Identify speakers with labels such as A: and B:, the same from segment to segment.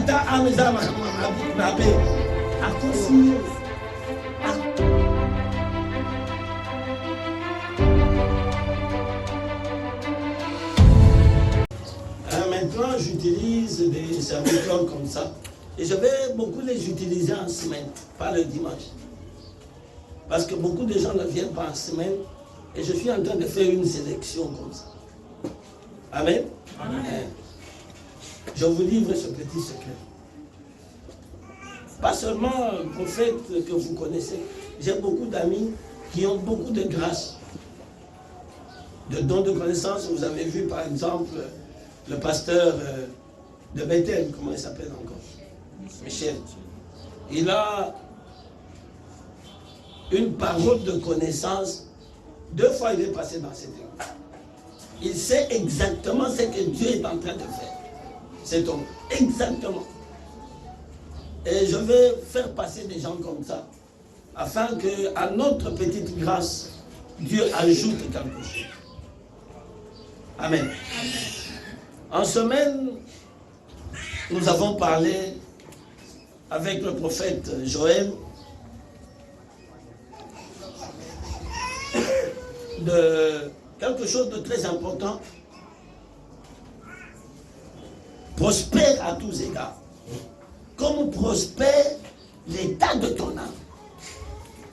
A: ata ameza mabe akosi. Maintenant, j'utilise des serviteurs comme ça. Et je vais beaucoup les utiliser en semaine, pas le dimanche. Parce que beaucoup de gens ne viennent pas en semaine. Et je suis en train de faire une sélection comme ça. Amen. Amen. Je vous livre ce petit secret. Pas seulement un prophète que vous connaissez. J'ai beaucoup d'amis qui ont beaucoup de grâce, de dons de connaissance. Vous avez vu par exemple le pasteur de Bethel, comment il s'appelle encore? Michel. Il a une parole de connaissance. 2 fois il est passé dans cette église. Il sait exactement ce que Dieu est en train de faire. Cet homme. Exactement. Et je vais faire passer des gens comme ça, afin qu'à notre petite grâce, Dieu ajoute quelque chose. Amen. Amen. En semaine, nous avons parlé avec le prophète Joël de quelque chose de très important. Prospère à tous égards. Comme prospère l'état de ton âme.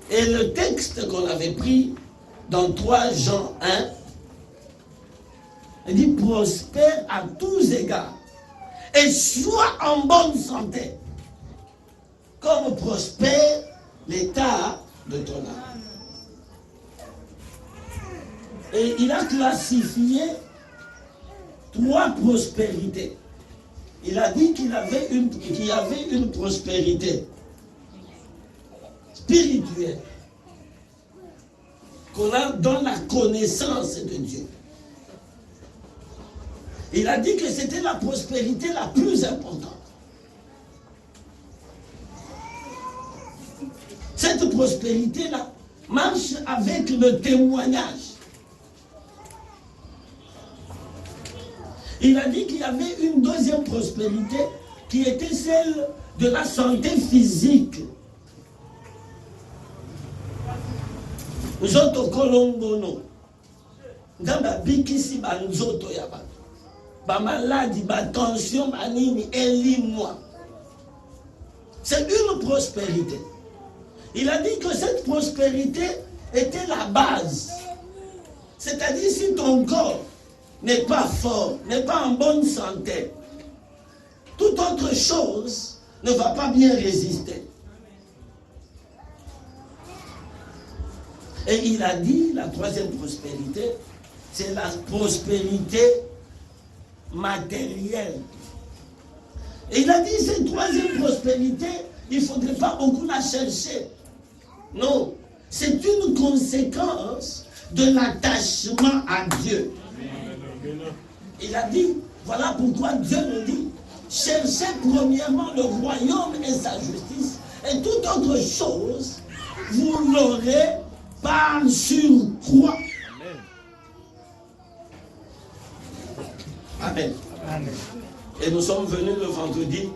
A: Et le texte qu'on avait pris dans 3 Jean 1, il dit prospère à tous égards et sois en bonne santé, comme prospère l'état de ton âme. Et il a classifié 3 prospérités. Il a dit qu'il y avait une prospérité spirituelle qu'on a dans la connaissance de Dieu. Il a dit que c'était la prospérité la plus importante. Cette prospérité-là marche avec le témoignage. Il a dit qu'il y avait une deuxième prospérité qui était celle de la santé physique. Nous autres kolongono, ngamba bikisi banzoto ya bato, ba maladie, ba tension, banini, élimine-moi. C'est une prospérité. Il a dit que cette prospérité était la base. C'est-à-dire si ton corps n'est pas fort, n'est pas en bonne santé, toute autre chose ne va pas bien résister. Et il a dit, la troisième prospérité, c'est la prospérité matérielle. Et il a dit, cette troisième prospérité, il ne faudrait pas beaucoup la chercher. Non, c'est une conséquence de l'attachement à Dieu. Il a dit, voilà pourquoi Dieu nous dit, cherchez premièrement le royaume et sa justice, et toute autre chose, vous l'aurez par surcroît. Amen. Amen. Et nous sommes venus le vendredi,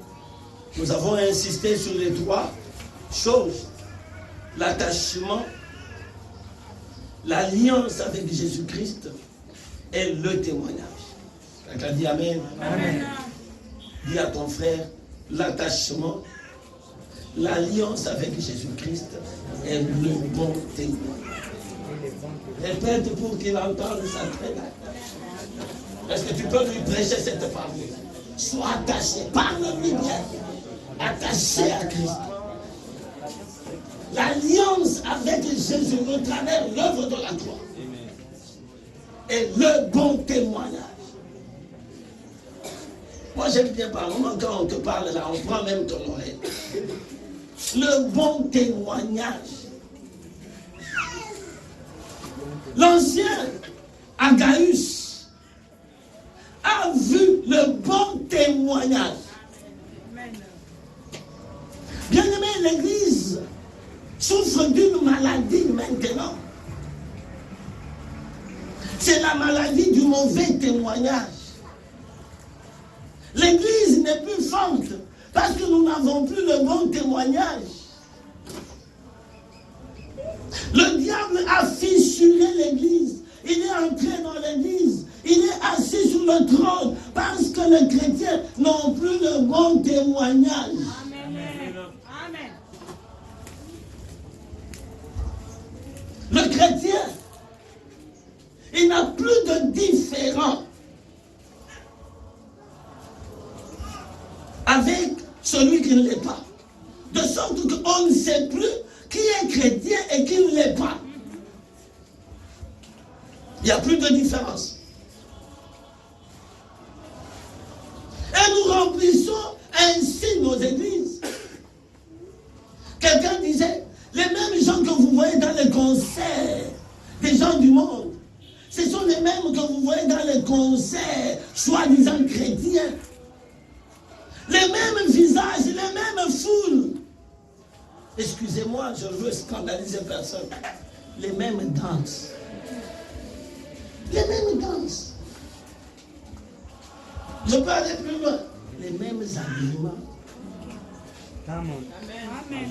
A: nous avons insisté sur les 3 choses. L'attachement, l'alliance avec Jésus-Christ et le témoignage. Quelqu'un dit Amen. Amen. Dis à ton frère, l'attachement, l'alliance avec Jésus-Christ et le bon témoignage. Répète pour qu'il entende sa traîne. Est-ce que tu peux lui prêcher cette parole? Sois attaché, parle-lui bien. Attaché à Christ. L'alliance avec Jésus, au travers l'œuvre de la croix. Et le bon témoignage. Moi j'aime bien par moment quand on te parle là, on prend même ton oreille. Le bon témoignage. L'ancien Agaius a vu le bon témoignage. Bien aimé, l'Église souffre d'une maladie maintenant. C'est la maladie du mauvais témoignage. L'Église n'est plus forte Parce que nous n'avons plus le bon témoignage. Le diable a fissuré l'église. Il est entré dans l'église. Il est assis sur le trône parce que les chrétiens n'ont plus le bon témoignage. Amen. Amen. Le chrétien, il n'a plus de différent avec celui qui ne l'est pas. De sorte qu'on ne sait plus qui est chrétien et qui ne l'est pas. Il n'y a plus de différence. Et nous remplissons ainsi nos églises. Quelqu'un disait, les mêmes gens que vous voyez dans les concerts des gens du monde, ce sont les mêmes que vous voyez dans les concerts soi-disant chrétiens. Les mêmes visages, les mêmes foules. Excusez-moi, je veux scandaliser personne. Les mêmes danses. Les mêmes danses. Je peux aller plus loin. Les mêmes habillements. Amen. Amen.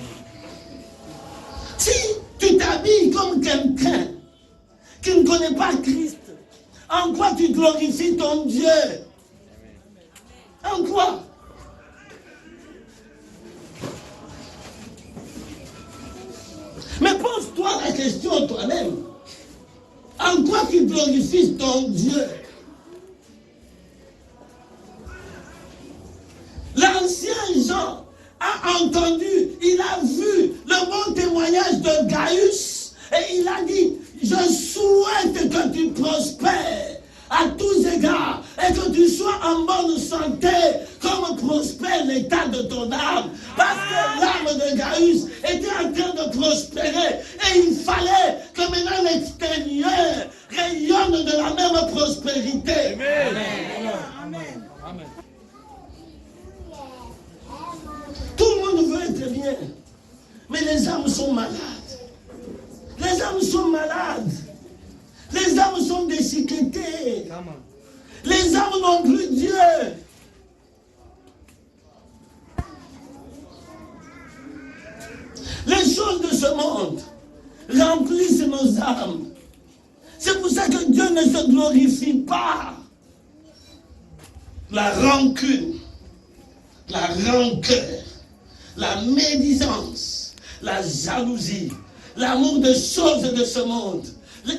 A: Si tu t'habilles comme quelqu'un qui ne connaît pas Christ, en quoi tu glorifies ton Dieu? En quoi? Mais pose-toi la question toi-même. En quoi tu glorifies ton Dieu? L'ancien Jean a entendu, il a vu le bon témoignage de Gaius et il a dit, je souhaite que tu prospères à tous égards et que tu sois en bonne santé comme prospère l'état de ton âme. Parce que l'âme de Gaius était en train de prospérer et il fallait que maintenant l'extérieur rayonne de la même prospérité. Amen. Amen. Amen. Tout le monde veut être bien, mais les âmes sont malades. Les âmes sont malades. Les âmes sont déchiquetées. Les âmes n'ont plus Dieu. Les choses de ce monde remplissent nos âmes. C'est pour ça que Dieu ne se glorifie pas. La rancune, la rancœur, la médisance, la jalousie, l'amour des choses de ce monde,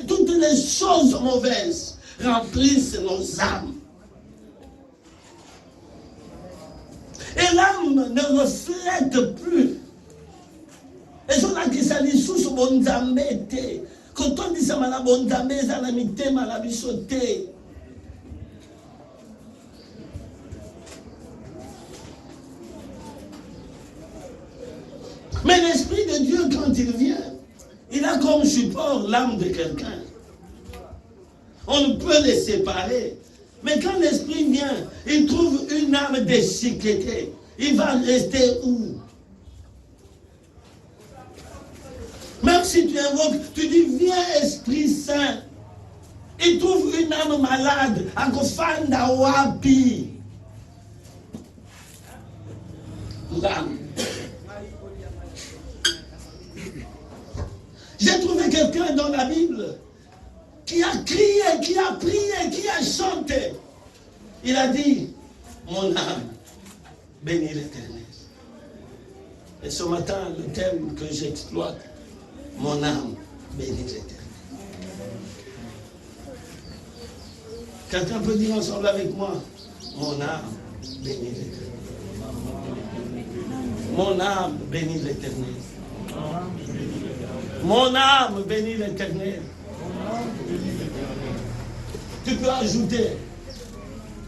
A: toutes les choses mauvaises remplissent nos âmes. Et l'âme ne reflète plus. Et cela qui s'allie sous ce bon zambete. Quand on dit ça, la bonne zambete, ça la mité, la bichoté. Mais l'Esprit de Dieu, quand il vient, il a comme support l'âme de quelqu'un. On ne peut les séparer. Mais quand l'Esprit vient, il trouve une âme déchiquetée. Il va rester où? Même si tu invoques, tu dis, viens Esprit Saint. Il trouve une âme malade. Akofanda wapi. L'âme. J'ai trouvé quelqu'un dans la Bible qui a crié, qui a prié, qui a chanté. Il a dit, mon âme, bénis l'Éternel. Et ce matin, le thème que j'exploite, mon âme, bénis l'Éternel. Quelqu'un peut dire ensemble avec moi, mon âme, bénis l'Éternel. Mon âme, bénis l'Éternel. Mon âme bénit l'Éternel. Tu peux ajouter.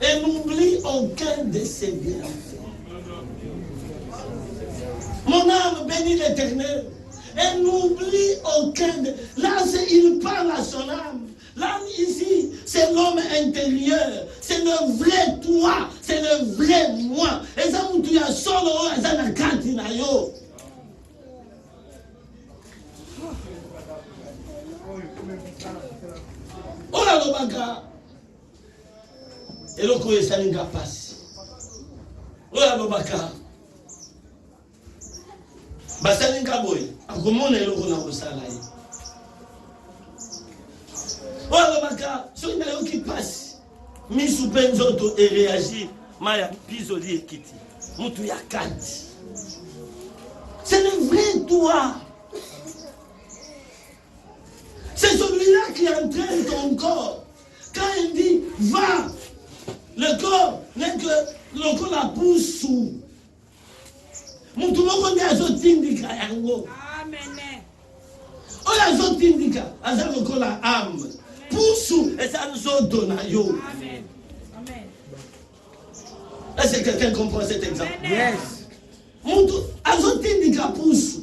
A: Et n'oublie aucun de ses bienfaits. Mon âme bénit l'Éternel. Et n'oublie aucun de... Là, il parle à son âme. L'âme ici, c'est l'homme intérieur. C'est le vrai toi. C'est le vrai moi. Et ça, tu as solo, ça n'a qu'à t'inayo. Ola lobaka eloko esalinga pasi. Ola lobaka basalinga boye akomona eloko na kosala ye oyo alobaka soki nayoki mpasi misu mpe nzoto eréagir maya bizoli ekiti mutu ya kati. C'est le vrai toi. C'est celui-là qui entraîne ton corps. Quand il dit va, le corps n'est que le corps la pousse sous. Mutu moko ndi azotindika yango. Amen. Oyo azotindika aza lokola âme. Pousse eza nzoto na yo. Amen. Amen. Est-ce que quelqu'un comprend cet exemple? Yes. Mutu azotindika pousse.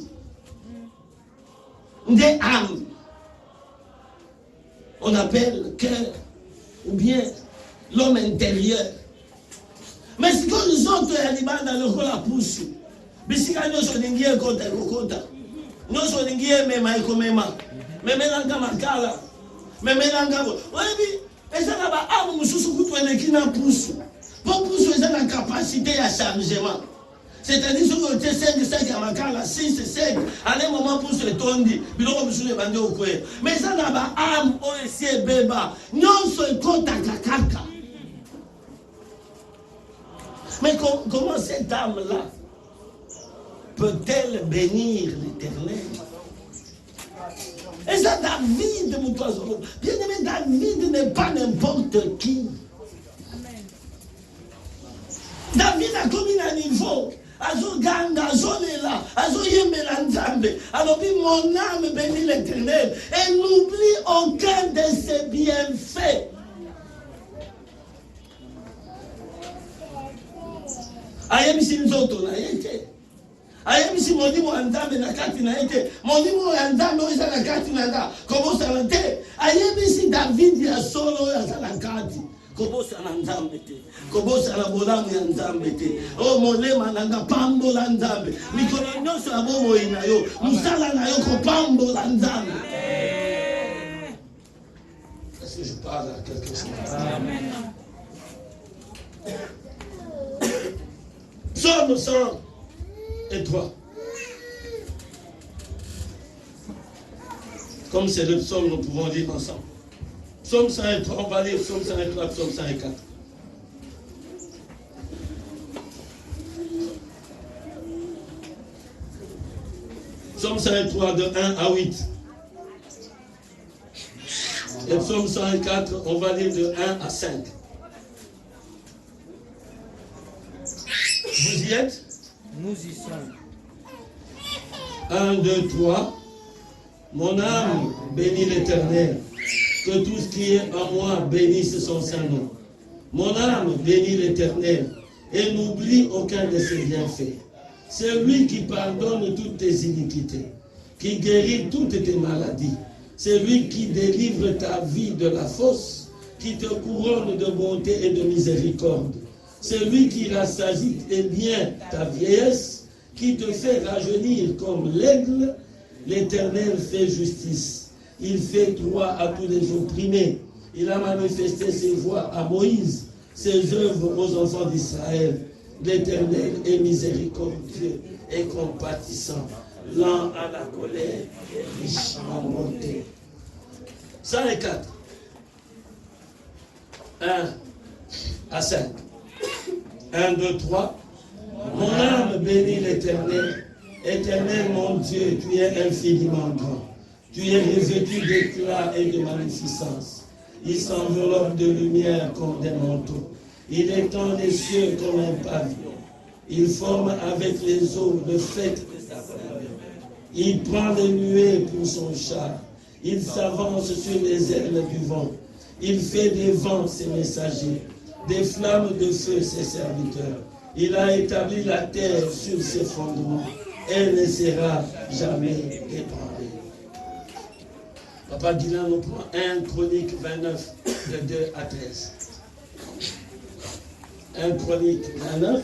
A: Des âmes. On appelle cœur ou bien l'homme intérieur. Mais si quand nous autres dans le rôle la pousse, bisika nyonso lingi ekota ekokota, nyonso lingi emema ekomema, memelanga makala, memelanga bo. Oyebi ezala ba amu mususu kutu eleki na pousse. Pour pousse ezala capacité ya chargement. C'est-à-dire que tu es 5 à makala, 6, 7, à un moment pour se tondi, biloko mususu ebandi okwe. Mais ça n'a pas âme aussi beba, non se compte à kakaka. Mais comment cette âme-là peut-elle bénir l'Éternel? Et ça, David, mon oiseau, bien aimé, David n'est pas n'importe qui. David a commis un niveau. Azo ganga, azo lela, azo yemela nzambe. Alors puis mon âme bénit l'Éternel et n'oublie aucun de ses bienfaits. Ayemisi nzoto na yete. Ayemisi modimo nzambe na kati na yete. Modimo nzambe oza na kati na nga. Kobo sa te. Ayemisi David ya solo ya sa na kati. Kobosa na nzambe te, kobosa na bolamu ya nzambe te. Oh molema nanga pambola nzambe. Mikolo nyonso ya bomoi na yo, musala na yo kopambola nzambe. Est-ce que je parle à quelque chose? Amen. Psaume 103. Comme c'est le psaume, nous pouvons lire ensemble. Psaume 103, on va lire Psaume 103, Psaume 104. Psaume 103 de 1 à 8. Et Psaume 104, on va lire de 1 à 5. Vous y êtes?
B: Nous y sommes.
A: 1, 2, 3. Mon âme bénit l'Éternel. Que tout ce qui est en moi bénisse son Saint-Nom. Mon âme bénit l'Éternel et n'oublie aucun de ses bienfaits. C'est lui qui pardonne toutes tes iniquités, qui guérit toutes tes maladies. C'est lui qui délivre ta vie de la fosse, qui te couronne de bonté et de miséricorde. C'est lui qui rassasie et bien ta vieillesse, qui te fait rajeunir comme l'aigle. L'Éternel fait justice. Il fait droit à tous les opprimés. Il a manifesté ses voies à Moïse, ses œuvres aux enfants d'Israël. L'Éternel est miséricordieux et compatissant, lent à la colère et riche en bonté. 104. 1 à 5. 1, 2, 3. Mon âme bénit l'Éternel. Éternel mon Dieu, tu es infiniment grand. Tu es revêtu d'éclat et de magnificence. Il s'enveloppe de lumière comme des manteaux. Il étend les cieux comme un pavillon. Il forme avec les eaux le fait de sa faveur. Il prend les nuées pour son char. Il s'avance sur les ailes du vent. Il fait des vents ses messagers, des flammes de feu ses serviteurs. Il a établi la terre sur ses fondements. Elle ne sera jamais ébranlée. Papa Dylan nous prend 1 Chronique 29, de 2 à 13. 1 Chronique 29,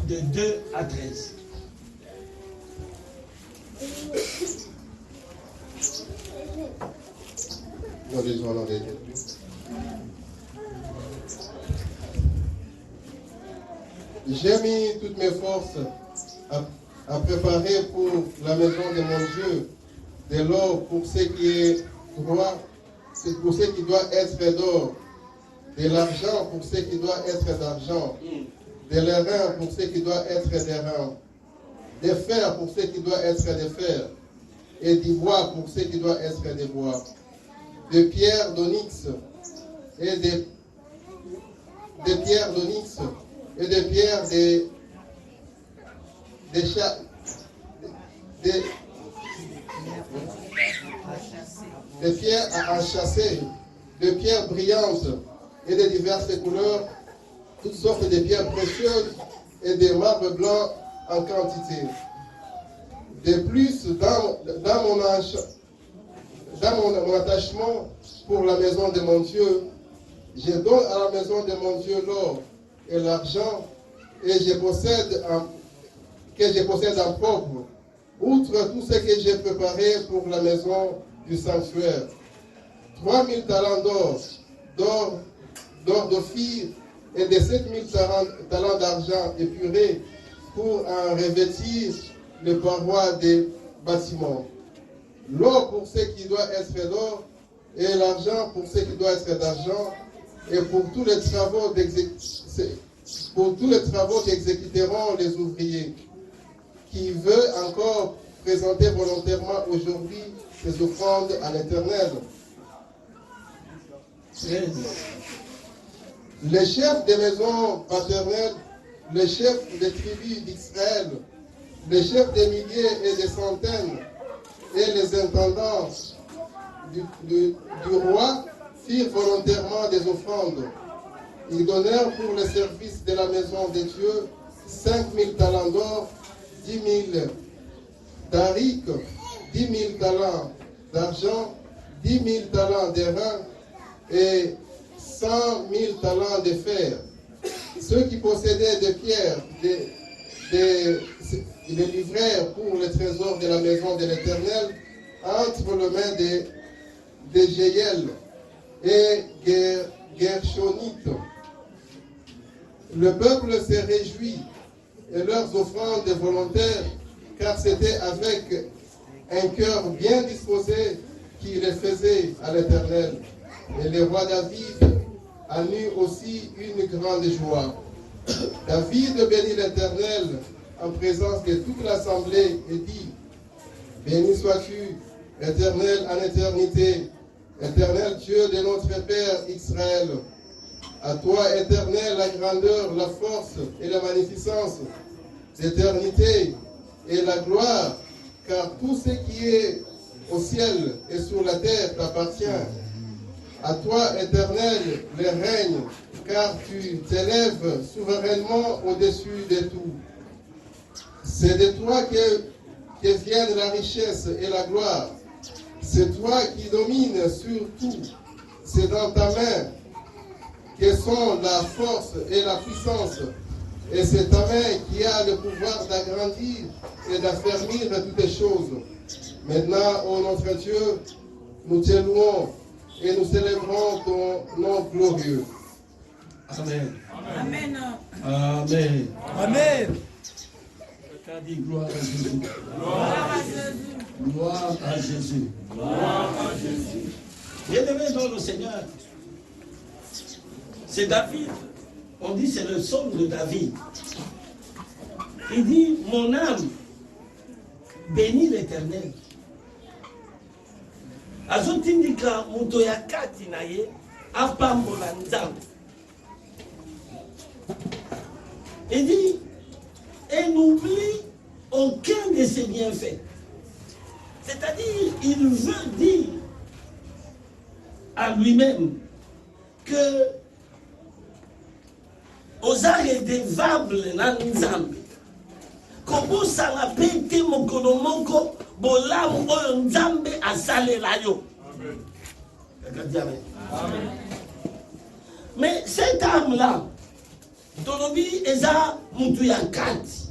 A: de 2 à 13.
C: J'ai mis toutes mes forces
B: à préparer pour la maison de mon Dieu de l'or pour ce qui est droit, c'est pour ce qui doit être d'or, de l'argent pour ce qui doit être d'argent, de l'airain pour ce qui doit être d'airain, de fer pour ce qui doit être de fer, et du bois pour ce qui doit être de bois, de pierres d'onyx et de pierres d'onyx et de pierres de pierres à enchâsser, de pierres brillantes et de diverses couleurs, toutes sortes de pierres précieuses et de marbre blanc en quantité. De plus, dans mon attachement pour la maison de mon Dieu, je donne à la maison de mon Dieu l'or et l'argent que je possède en propre, outre tout ce que j'ai préparé pour la maison du sanctuaire. 3000 talents d'or d'Ophir et de 7000 talents d'argent épuré pour en revêtir les parois des bâtiments. L'or pour ce qui doit être d'or et l'argent pour ce qui doit être d'argent, et pour tous les travaux qu'exécuteront les ouvriers qui veulent encore présenter volontairement aujourd'hui ces offrandes à l'Éternel. Les chefs des maisons paternelles, les chefs des tribus d'Israël, les chefs des milliers et des centaines, et les intendants du roi firent volontairement des offrandes. Ils donnèrent pour le service de la maison de Dieu 5000 talents d'or, 10 000 d'aric, 10 000 talents d'argent, 10 000 talents d'airain et 100 000 talents de fer. Ceux qui possédaient des pierres, ils les livrèrent pour le trésor de la maison de l'Éternel entre les mains de Jéhiel et Gershonite. Le peuple se réjouit et leurs offrandes volontaires, car c'était avec un cœur bien disposé qu'ils les faisaient à l'Éternel. Et le roi David en eut aussi une grande joie. David bénit l'Éternel en présence de toute l'assemblée et dit: Béni sois-tu, Éternel en éternité, Éternel Dieu de notre Père Israël. À toi, Éternel, la grandeur, la force et la magnificence, l'éternité et la gloire, car tout ce qui est au ciel et sur la terre t'appartient. À toi, Éternel, le règne, car tu t'élèves souverainement au-dessus de tout. C'est de toi que viennent la richesse et la gloire. C'est toi qui domines sur tout. C'est dans ta main que sont la force et la puissance. Et c'est ta main qui a le pouvoir d'agrandir et d'affermir toutes choses. Maintenant, ô notre Dieu, nous te louons et nous célébrons ton nom glorieux.
A: Amen.
C: Amen.
A: Amen.
C: Amen.
A: Quelqu'un dit gloire à Jésus.
C: Gloire à Jésus.
A: Gloire à Jésus.
C: Gloire à Jésus.
A: Bien-aimé dans le Seigneur, c'est David. On dit c'est le psaume de David. Il dit: mon âme bénit l'Éternel. Azotindika moto ya kati na ye apambola nzambe. Il dit, et n'oublie aucun de ses bienfaits. C'est-à-dire, il veut dire à lui-même que aux arts redevables na nzambe kobosala mpe te mokolo moko bolamu oyo nzambe asalela yo. Amen. Amen. Mais cette âme-là, tolobi eza mutu ya kati,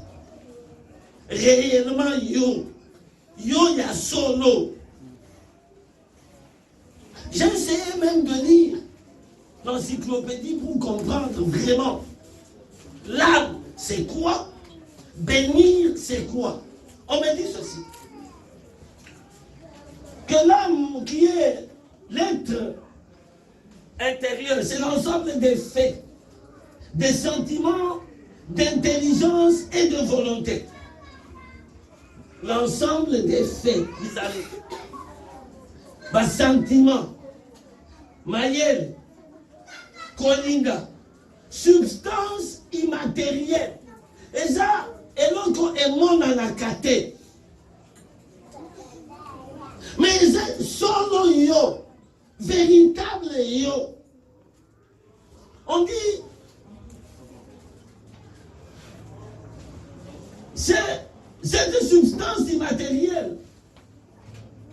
A: réellement yo ya solo. J'ai essayé même de lire l'encyclopédie pour comprendre vraiment l'âme, c'est quoi? Bénir, c'est quoi? On me dit ceci. Que l'âme qui est l'être intérieur, c'est l'ensemble des faits, des sentiments, d'intelligence et de volonté. L'ensemble des faits, vous allez. Bas sentiment, mayel, kolinga, substance immatérielle. Et ça, et l'autre est mon anakate. Mais c'est solo yo, véritable yo. On dit, c'est cette substance immatérielle.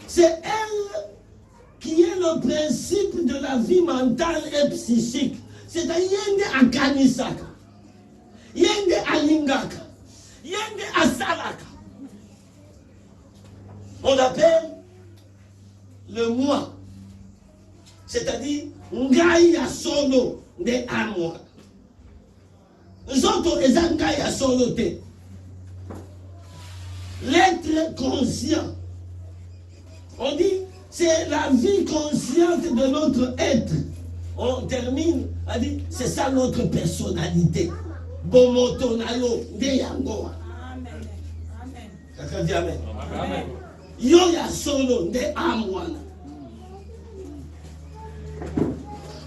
A: C'est elle qui est le principe de la vie mentale et psychique. C'est-à-dire, yende akanisaka, yende alingaka, yende asalaka. On l'appelle le moi. C'est-à-dire, ngai ya solo de amwa. Zoto eza ngai ya solo te. L'être conscient. On dit, c'est la vie consciente de notre être. On termine, on dit, c'est ça notre personnalité. Bomotonayo de yangoa.
C: Amen. Amen.
A: Quelqu'un dit amen.
C: Amen.
A: Yo ya solo de amwana.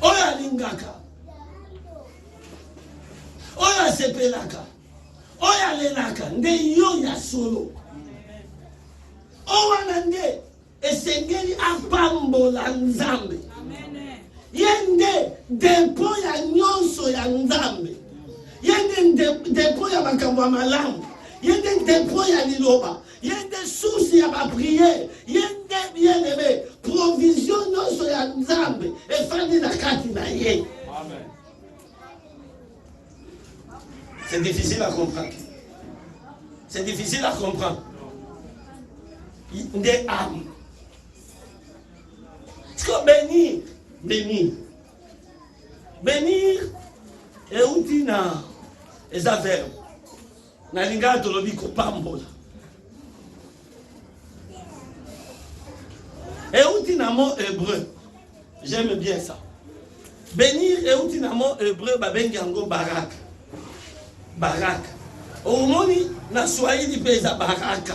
A: Oya lingaka. Oya sepelaka. Oya lelaka. Nde yo ya solo. Owana nde esengeli apambola nzambe.
C: Amen.
A: Yende depo ya nyonso ya nzambe. Yende depo ya makambo ya malamu. Yende depo ya liloba. Yende source ya ba prière. Yende bien aimé provision nyonso ya nzambe efandi na kati na ye.
D: Amen.
A: C'est difficile à comprendre. C'est difficile à comprendre. Des âmes. Est-ce que bénir, bénir. Bénir, et outil na eza verbe. Na linga tolobi ko pambola. Et outil na mot hébreu. J'aime bien ça. Bénir, et outil na mot hébreu, babengi yango barak. Barak. Au moni, na swahili pesa baraka.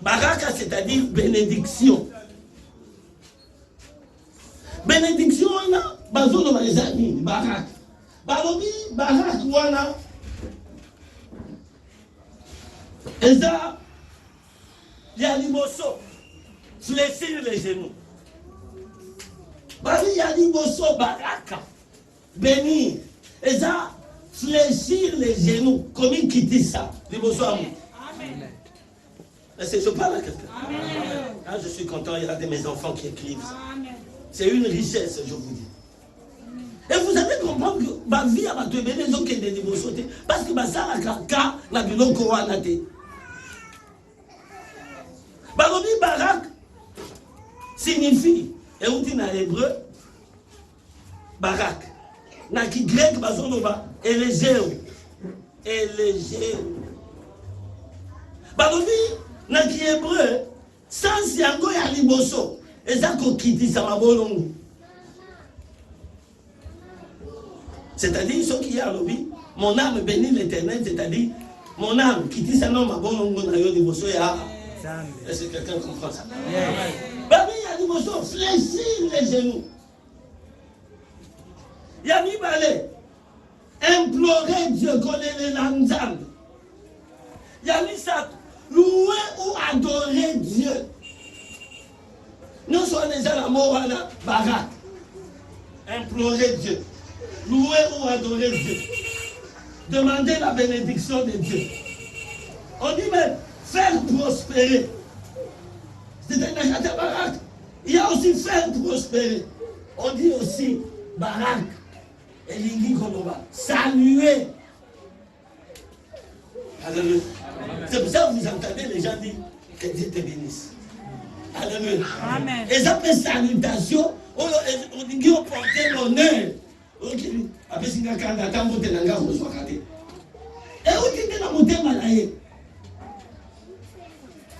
A: Baraka, c'est-à-dire bénédiction. Bénédiction, on a besoin de les amis, barak. Balobi, barak, wana. Et ça, il y a l'imoso. Fléchir les genoux. Balobi, il y a l'imoso, baraka. Bénir. Et ça, fléchir les genoux. Comme il quitte ça. L'imoso à moi.
C: Amen.
A: Je parle à quelqu'un.
C: Amen.
A: Ah, je suis content, il y a de mes enfants qui écrivent ça.
C: Amen.
A: C'est une richesse, je vous dis. Et vous allez comprendre que ma vie a été bénie, donc il y a des sauter. Parce que ça a kaka, la biloko wanate. Barobi barak signifie, et on dit en hébreu, barak. Na ki grec, bazonoba, élégéo. Élégéo. Barobi, na ki hébreu, sans yango ya liboso. Et ça qui ça m'a bolongo. C'est-à-dire, ce qui a lobby, mon âme bénit l'éternel, c'est-à-dire, mon âme qui dit ça non m'a bolongo na yo liboso ya. Est-ce que quelqu'un comprend ça? Babi ya liboso, fléchir les genoux. Yami balé, implorer Dieu, connaître l'ensemble. Yami ça, louer ou adorer Dieu. Nous sommes déjà la mort à la baraque. Implorer Dieu. Louer ou adorer Dieu. Demander la bénédiction de Dieu. On dit même faire prospérer. C'est un baraque. Il y a aussi faire prospérer. On dit aussi baraque. Et l'indi konoba. Saluer. Alléluia. C'est pour ça que vous entendez les gens dire que Dieu te bénisse. Alléluia.
C: Amen.
A: Et ça fait salutation. On dit qu'on porte l'honneur. Et Et où tu es dans mon thème à l'aïe?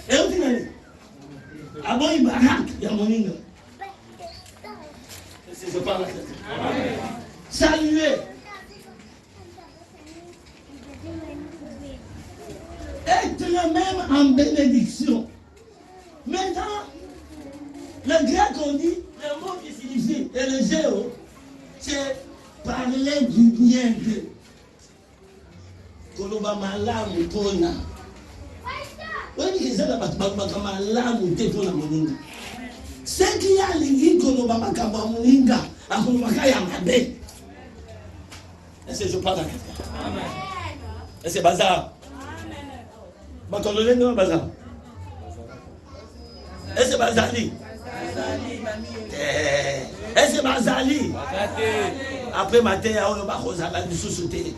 A: Et où tu es? Ah bon, il baraque, il y a mon ligne. Je parle à quelqu'un. Saluer. Être même en bénédiction. Maintenant, le grec on dit, le mot qui signifie, et le géo, c'est parler du bien de. Koloba malamu pona. Oui, mais c'est la malamu te pona moninga. C'est qu'il y a l'ingui koloba makaba moninga, à koloba kaya mabe. Est-ce que je parle à quelqu'un? Amen. Est-ce que c'est bazar? Amen. Non, bazar. Est-ce que c'est bazali? Est-ce que c'est bazali? Après matin, il y a un bazali du sous-souté.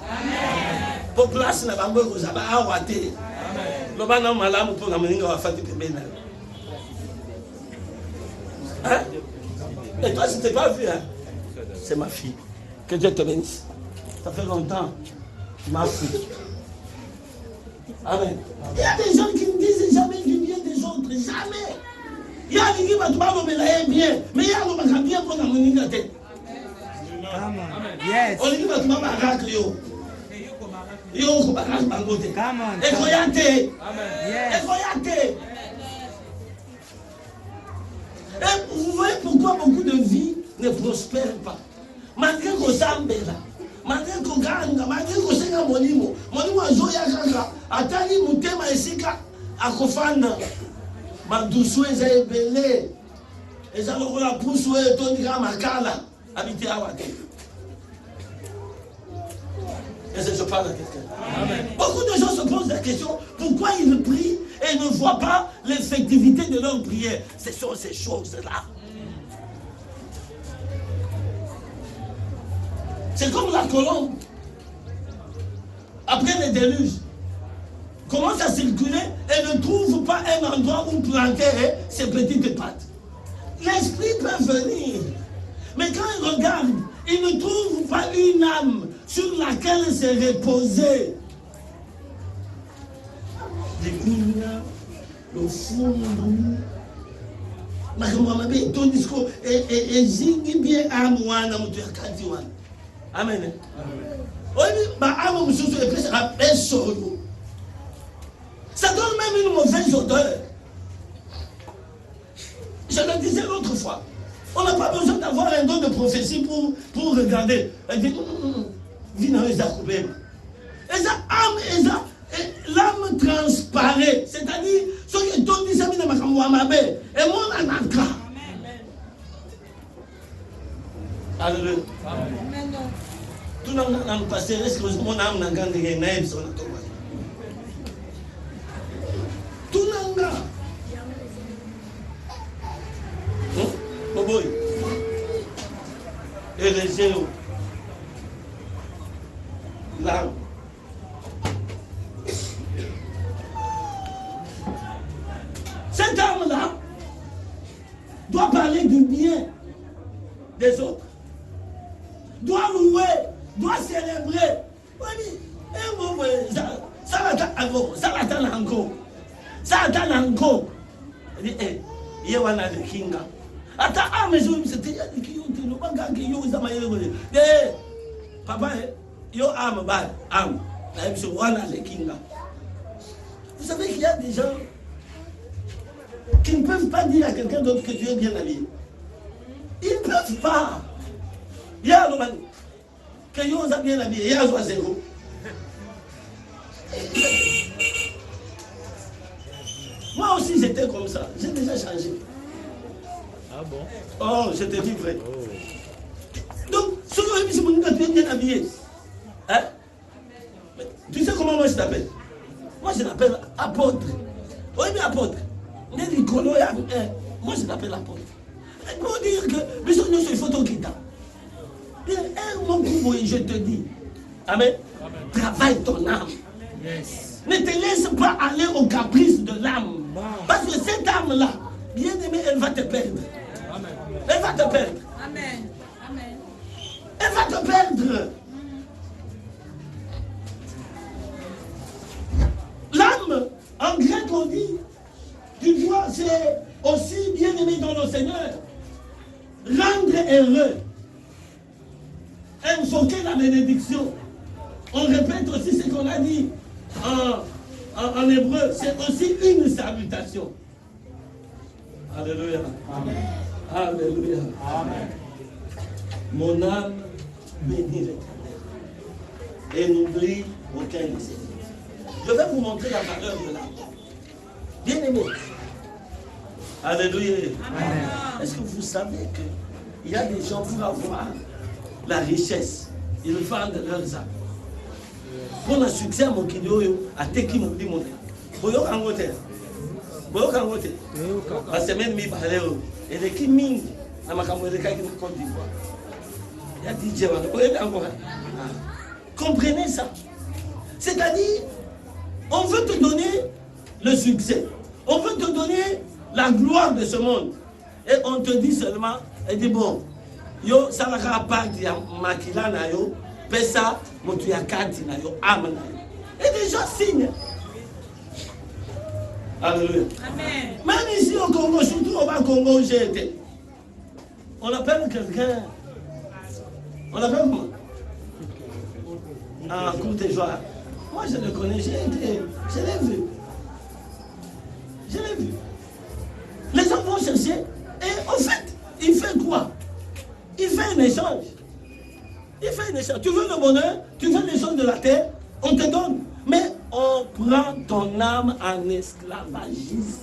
A: Pour place, il y a un bazali à ouaté. Le banam malam pour la meninga va faire des bébés. Hein? Et toi, c'était pas vu, hein? C'est ma fille. Que Dieu te bénisse. Ça fait longtemps. Ma fille. Amen. Il y a des gens qui ne disent jamais du bien des autres. Jamais. Il y a des gens qui vont te parler bien. Mais il y a des gens qui bien pour la meninga tête.
D: Amen. Yes.
A: On dit que tu m'as marqué. Yo, on va faire un côté. Et voyez. Et voyez. Et vous voyez pourquoi beaucoup de vies ne prospèrent pas. Malgré qu'on s'embête, malgré qu'on gagne, malgré qu'on s'est à monimo a zoya kaka, atali mutema esika akofanda, madoussou eza ebele, eza lokola poussou et tondika makala, habité à Wate. Est-ce que je parle à quelqu'un? Beaucoup de gens se posent la question, pourquoi ils prient et ne voient pas l'effectivité de leur prière? Ce sont ces choses-là. C'est comme la colombe. Après le déluge, commence à circuler et ne trouve pas un endroit où planter ses petites pattes. L'esprit peut venir, mais quand il regarde, il ne trouve pas une âme sur laquelle se reposer. Le fond, ton discours et zingi bien âme wana mutu ya kati wana. Amen. Oui, ma âme mususu est plus à solo. Ça donne même une mauvaise odeur. Je le disais l'autre fois. On n'a pas besoin d'avoir un don de prophétie pour regarder. Elle dit, viens à couper. Et ça, âme, l'âme transparaît. C'est-à-dire, ce que ton dit, ça vient de ma kamouamabe. Et mon anaka. Alléluia. Amen. Tout le monde a passé, est-ce que mon âme n'a pas de naïf sur la tombe? Tout le monde a. Boboy. Et les géos. L'âme. Cette âme-là doit parler du bien des autres. Doit louer, doit célébrer. Ça l'attend encore. Ça attend encore. Il dit, il y a un kinga. Attends, mais c'était qui ont papa, yo âme, âme. Vous savez qu'il y a des gens qui ne peuvent pas dire à quelqu'un d'autre que tu es bien habillé. Ils ne peuvent pas. Il y a un moment que yo a bien habillé, il y a un zéro. Moi aussi j'étais comme ça, j'ai déjà changé.
E: Ah bon?
A: Oh, je te dis vrai. Donc, ce que je me dis, tu es bien habillé. Hein? Tu sais comment moi je t'appelle? Moi je t'appelle apôtre. Oui, mais apôtre. Moi je t'appelle apôtre. Pour dire que, mais nous sommes photos qui t'ont. Mon groupe, je te dis. Amen. Travaille ton âme. Yes. Ne te laisse pas aller au caprice de l'âme. Parce que cette âme-là, bien aimée, elle va te perdre. Amen. Elle va te perdre.
C: Amen. Amen.
A: Elle va te perdre. maudit. Tu dois, c'est aussi bien aimé dans le Seigneur. Rendre heureux. Invoquer la bénédiction. On répète aussi ce qu'on a dit en hébreu. C'est aussi une salutation. Alléluia. Amen. Alléluia. Amen. Mon âme bénit l'Éternel et n'oublie aucun de ses dieux. Je vais vous montrer la valeur de l'âme. Bien aimé. Alléluia. Amen. Est-ce que vous savez qu'il y a des gens pour avoir la richesse, ils vendent leurs âmes. Pour le succès, mon kidou, à Teki mon dit mon Boyo Kangote. Boyo Kangote. La semaine mi parleo. Et les qui ming, na makamwe de kai qui Côte d'Ivoire. Il y a DJ encore. Comprenez ça. C'est-à-dire, on veut te donner le succès. On veut te donner la gloire de ce monde. Et on te dit seulement, et dit bon, yo, ça va faire partie de makila na yo, pesa, motu ya kati na yo, âme na yo. Et des gens signent. Alléluia. Amen. Même ici au Congo, surtout au Bas-Congo où j'ai été, on appelle quelqu'un. On appelle comment? Ah, courte joie. Moi je le connais, j'ai été, je l'ai vu. Je l'ai vu. Les gens vont chercher et en fait, il fait quoi? Il fait un échange. Il fait un échange. Tu veux le bonheur, tu veux les choses de la terre, on te donne. Mais on prend ton âme en esclavagisme.